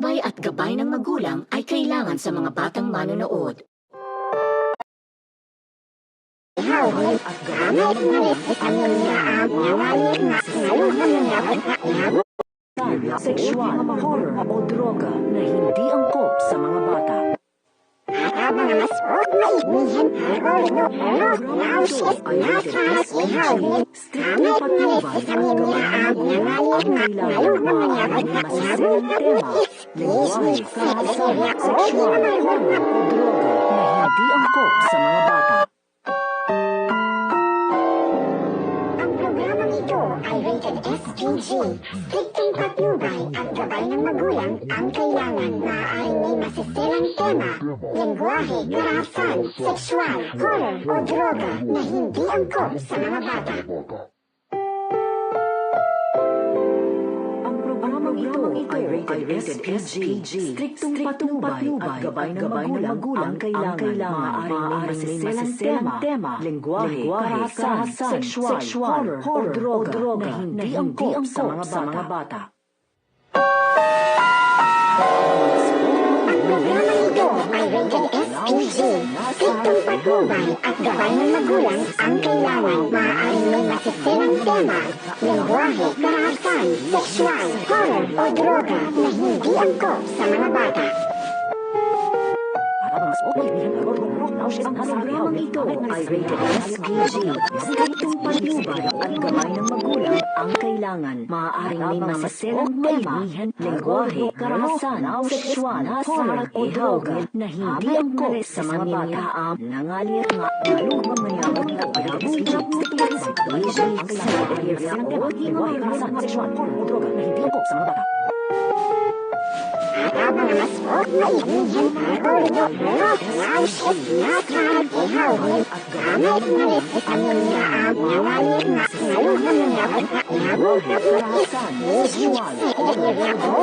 patnubay at gabay ng magulang ay kailangan sa mga batang manonood. Sexual, horror o droga na hindi angkop sa mga bata. Ay rated SPG, striktong patnubay at gabay ng magulang ang kailangan. Maaaring masiselang tema, lingwahe, karahasan, sexual, horror o droga na hindi angkop sa mga bata. Ay rated SPG. Striktong patnubay at gabay ng magulang ang kailangan. Maaaring may masiselang tema, lingwahe, karahasan, sexual, horror o droga na hindi angkop sa mga bata. Ang programang ito ay rated SPG. Striktong patnubay at gabay ng magulang ang kailangan. Maaaring may masiselang tema, lingwahe, karahasan, sexual, horror o droga na hindi angkop sa mga bata. Ay rated SPG. Striktong patnubay at gabay ng magulang ang kailangan. Maaaring may masiselang tema, lingwahe, karahasan, sexual, horror o droga na hindi angkop sa mga bata. Ang programang ito ay rated SPG. Striktong patnubay at gabay ng magulang ang kailangan. Maaaring may masiselang tema, lingwahe, karahasan, sexual, horror o droga na hindi angkop sa mga bata. Nangalir nga, malubang mayabang na pagkakasitap sa tiyaris. Ang kailangan ay masiselang tema, lingwahe, karahasan, sexual, horror o droga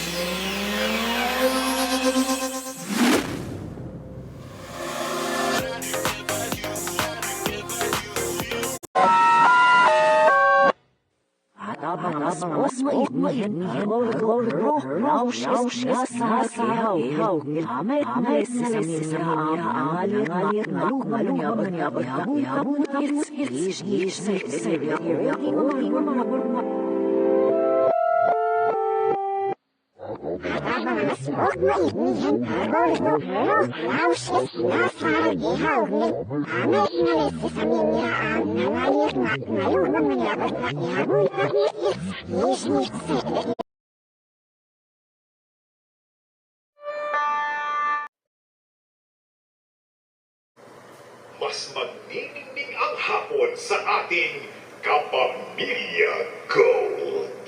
na hindi angkop sa mga bata. Mas magniningning ang hapon sa ating Kapamilya Gold.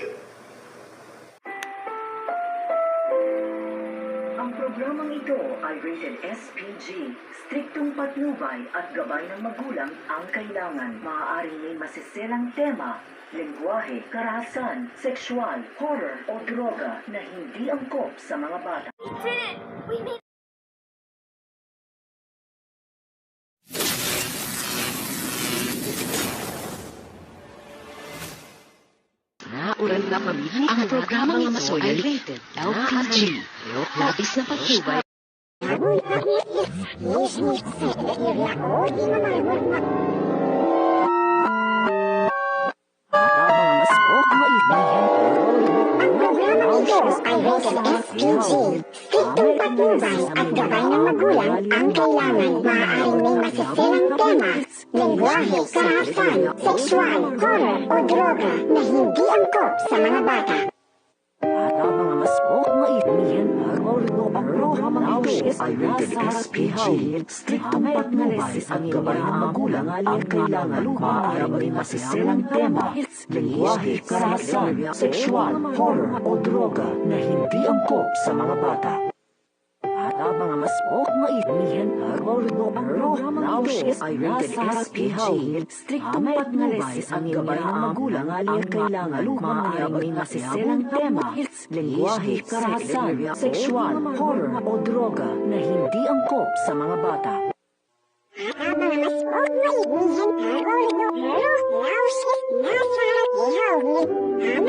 Ang programang ito ay rated SPG. Striktong patnubay at gabay ng magulang ang kailangan. Maaaring may masiselang tema, lingwahe, karahasan, sexual, horror o droga na hindi angkop sa mga bata. Nauran na kami ang programang ito ay rated LPG. Labis na patnubay. Ay rated SPG. Striktong patnubay at gabay ng magulang ang kailangan. Maaaring may masiselang tema, lingwahe, karahasan, sexual, horror o droga na hindi angkop sa mga bata. Ay rated SPG. Striktong patnubay at gabay ng magulang ang kailangan. Maaaring may masiselang tema, lingwahe, karahasan, sexual, horror o droga na hindi angkop sa mga bata. Ay rated SPG. Striktong patnubay at gabay ng magulang ang kailangan. Maaaring may masiselang tema, lingwahe, karahasan, sexual, horror o droga na hindi angkop sa mga bata. Ay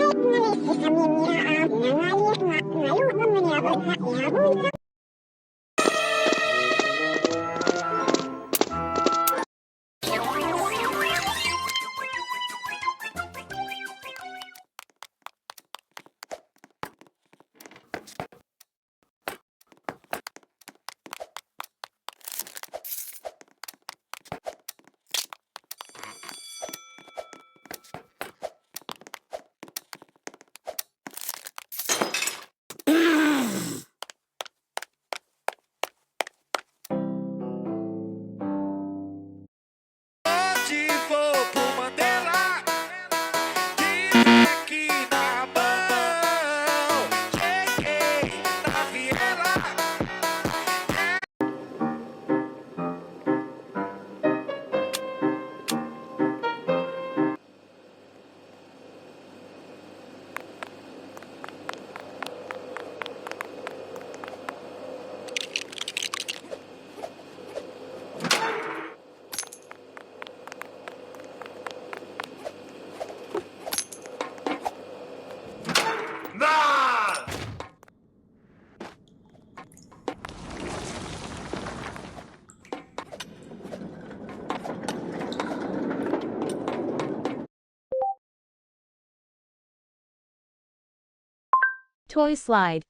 Toy slide.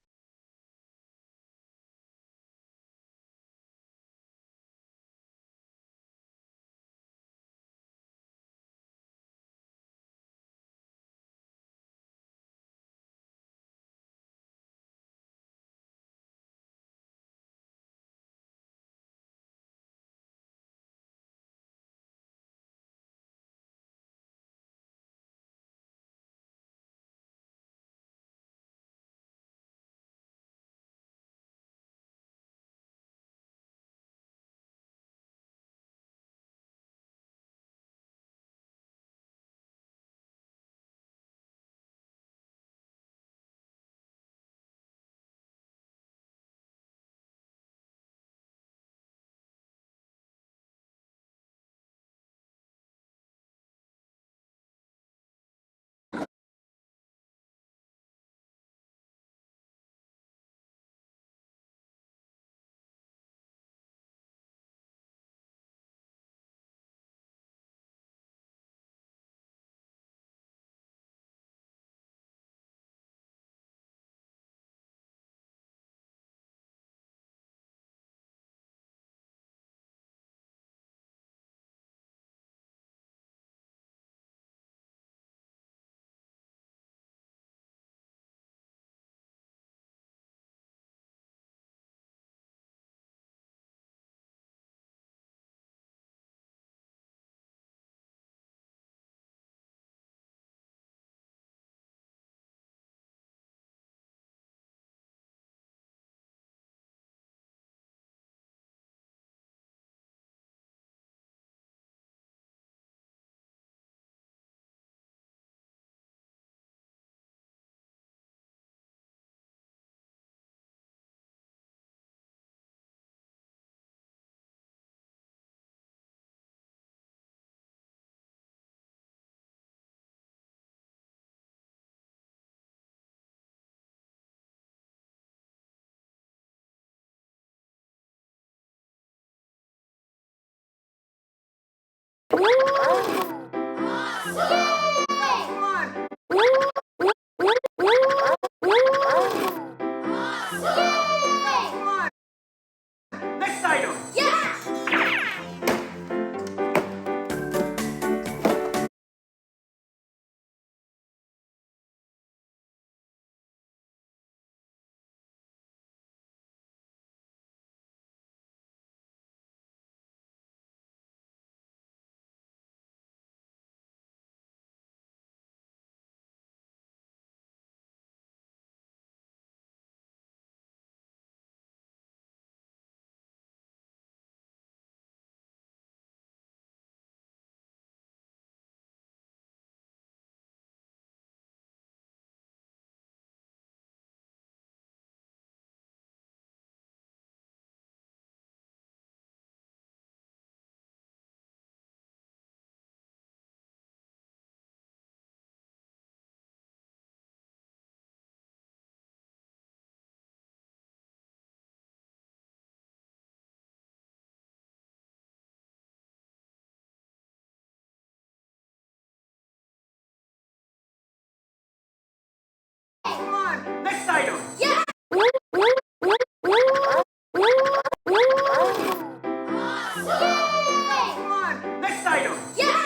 Next item! Next item!